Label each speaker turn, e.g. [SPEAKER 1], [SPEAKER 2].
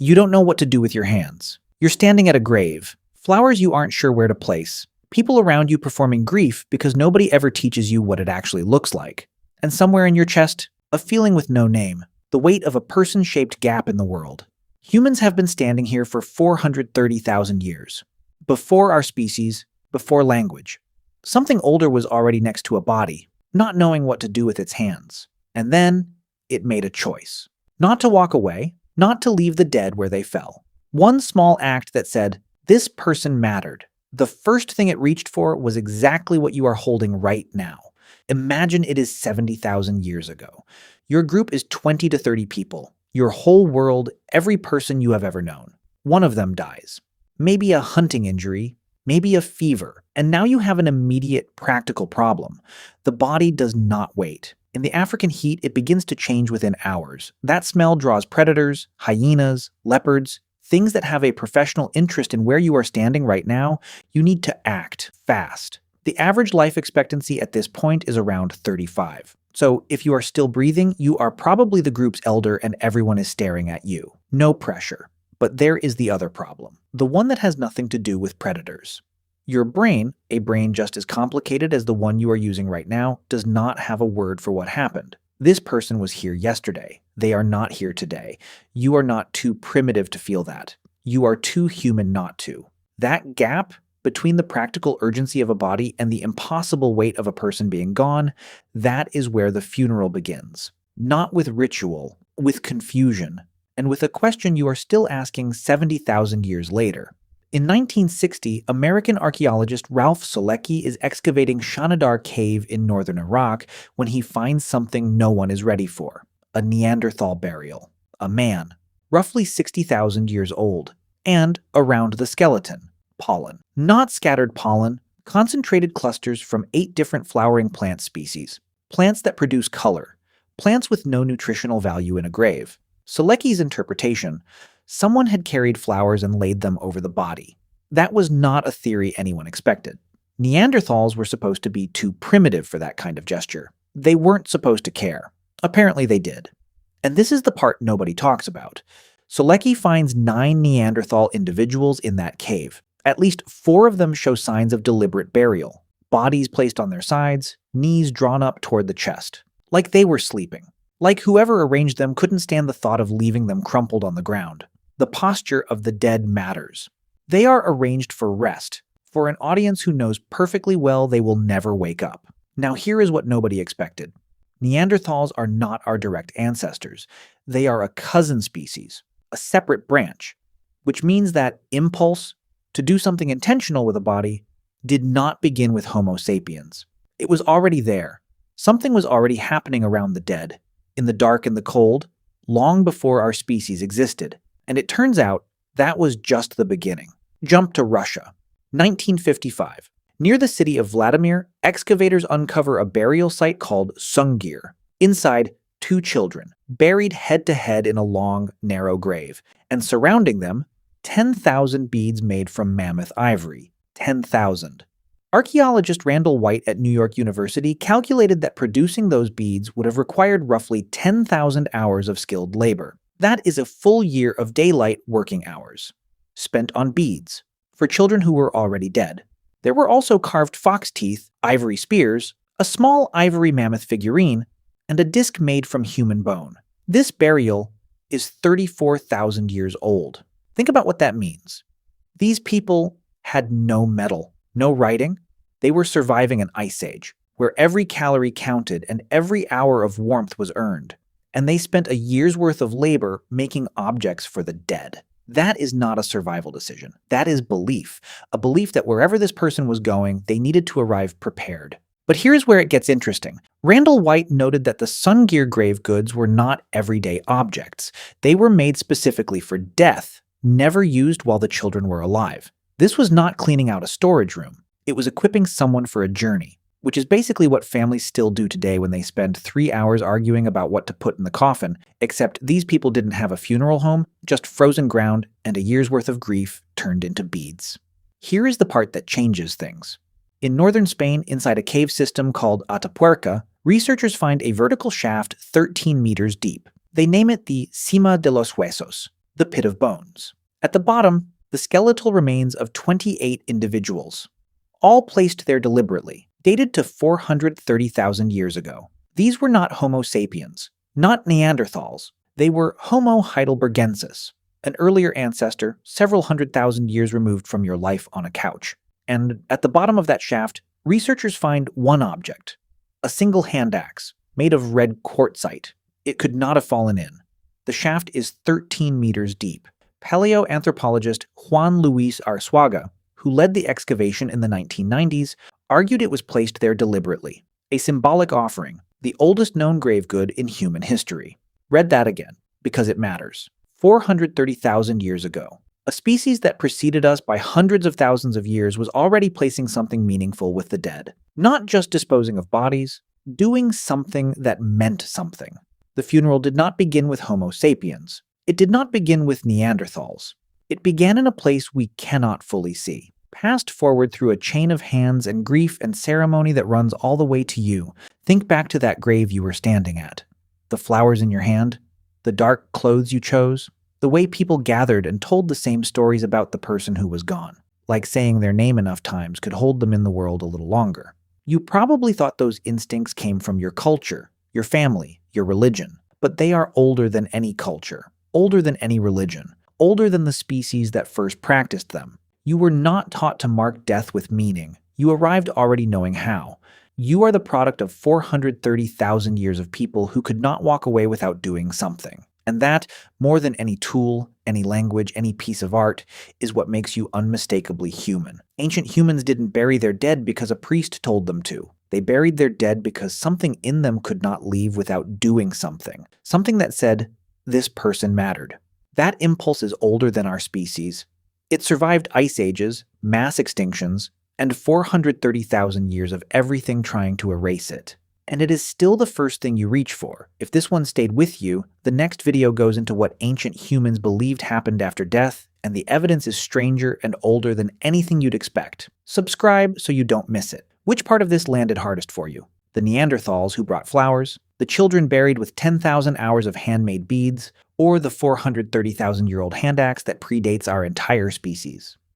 [SPEAKER 1] You don't know what to do with your hands. You're standing at a grave. Flowers you aren't sure where to place. People around you performing grief because nobody ever teaches you what it actually looks like. And somewhere in your chest, a feeling with no name. The weight of a person-shaped gap in the world. Humans have been standing here for 430,000 years. Before our species, before language. Something older was already next to a body, not knowing what to do with its hands. And then, it made a choice. Not to walk away, not to leave the dead where they fell. One small act that said, this person mattered. The first thing it reached for was exactly what you are holding right now. Imagine it is 70,000 years ago. Your group is 20 to 30 people. Your whole world, every person you have ever known. One of them dies. Maybe a hunting injury, maybe a fever. And now you have an immediate practical problem. The body does not wait. In the African heat, it begins to change within hours. That smell draws predators, hyenas, leopards, things that have a professional interest in where you are standing right now. You need to act fast. The average life expectancy at this point is around 35. So if you are still breathing, you are probably the group's elder and everyone is staring at you. No pressure. But there is the other problem. The one that has nothing to do with predators. Your brain, a brain just as complicated as the one you are using right now, does not have a word for what happened. This person was here yesterday. They are not here today. You are not too primitive to feel that. You are too human not to. That gap between the practical urgency of a body and the impossible weight of a person being gone, that is where the funeral begins. Not with ritual, with confusion, and with a question you are still asking 70,000 years later. In 1960, American archaeologist Ralph Solecki is excavating Shanidar Cave in northern Iraq when he finds something no one is ready for. A Neanderthal burial. A man, roughly 60,000 years old. And around the skeleton, pollen. Not scattered pollen, concentrated clusters from 8 different flowering plant species. Plants that produce color. Plants with no nutritional value in a grave. Solecki's interpretation: someone had carried flowers and laid them over the body. That was not a theory anyone expected. Neanderthals were supposed to be too primitive for that kind of gesture. They weren't supposed to care. Apparently they did. And this is the part nobody talks about. Solecki finds 9 Neanderthal individuals in that cave. At least 4 of them show signs of deliberate burial. Bodies placed on their sides, knees drawn up toward the chest. Like they were sleeping. Like whoever arranged them couldn't stand the thought of leaving them crumpled on the ground. The posture of the dead matters. They are arranged for rest, for an audience who knows perfectly well they will never wake up. Now here is what nobody expected. Neanderthals are not our direct ancestors. They are a cousin species, a separate branch, which means that impulse to do something intentional with a body did not begin with Homo sapiens. It was already there. Something was already happening around the dead, in the dark and the cold, long before our species existed. And it turns out that was just the beginning. Jump to Russia. 1955. Near the city of Vladimir, excavators uncover a burial site called Sungir. Inside, 2 children, buried head-to-head in a long, narrow grave. And surrounding them, 10,000 beads made from mammoth ivory. 10,000. Archaeologist Randall White at New York University calculated that producing those beads would have required roughly 10,000 hours of skilled labor. That is a full year of daylight working hours, spent on beads, for children who were already dead. There were also carved fox teeth, ivory spears, a small ivory mammoth figurine, and a disc made from human bone. This burial is 34,000 years old. Think about what that means. These people had no metal, no writing. They were surviving an ice age, where every calorie counted and every hour of warmth was earned. And they spent a year's worth of labor making objects for the dead. That is not a survival decision. That is belief. A belief that wherever this person was going, they needed to arrive prepared. But here's where it gets interesting. Randall White noted that the Sungir grave goods were not everyday objects. They were made specifically for death, never used while the children were alive. This was not cleaning out a storage room. It was equipping someone for a journey, which is basically what families still do today when they spend 3 hours arguing about what to put in the coffin, except these people didn't have a funeral home, just frozen ground and a year's worth of grief turned into beads. Here is the part that changes things. In northern Spain, inside a cave system called Atapuerca, researchers find a vertical shaft 13 meters deep. They name it the Cima de los Huesos, the pit of bones. At the bottom, the skeletal remains of 28 individuals, all placed there deliberately, dated to 430,000 years ago. These were not Homo sapiens, not Neanderthals. They were Homo heidelbergensis, an earlier ancestor several 100,000 years removed from your life on a couch. And at the bottom of that shaft, researchers find one object, a single hand axe made of red quartzite. It could not have fallen in. The shaft is 13 meters deep. Paleoanthropologist Juan Luis Arzuaga, who led the excavation in the 1990s, argued it was placed there deliberately, a symbolic offering, the oldest known grave good in human history. Read that again, because it matters. 430,000 years ago, a species that preceded us by hundreds of thousands of years was already placing something meaningful with the dead. Not just disposing of bodies, doing something that meant something. The funeral did not begin with Homo sapiens. It did not begin with Neanderthals. It began in a place we cannot fully see, passed forward through a chain of hands and grief and ceremony that runs all the way to you. Think back to that grave you were standing at. The flowers in your hand, the dark clothes you chose, the way people gathered and told the same stories about the person who was gone, like saying their name enough times could hold them in the world a little longer. You probably thought those instincts came from your culture, your family, your religion, but they are older than any culture, older than any religion, older than the species that first practiced them. You were not taught to mark death with meaning. You arrived already knowing how. You are the product of 430,000 years of people who could not walk away without doing something. And that, more than any tool, any language, any piece of art, is what makes you unmistakably human. Ancient humans didn't bury their dead because a priest told them to. They buried their dead because something in them could not leave without doing something. Something that said, this person mattered. That impulse is older than our species. It survived ice ages, mass extinctions, and 430,000 years of everything trying to erase it. And it is still the first thing you reach for. If this one stayed with you, the next video goes into what ancient humans believed happened after death, and the evidence is stranger and older than anything you'd expect. Subscribe so you don't miss it. Which part of this landed hardest for you? The Neanderthals who brought flowers, the children buried with 10,000 hours of handmade beads, or the 430,000-year-old hand axe that predates our entire species?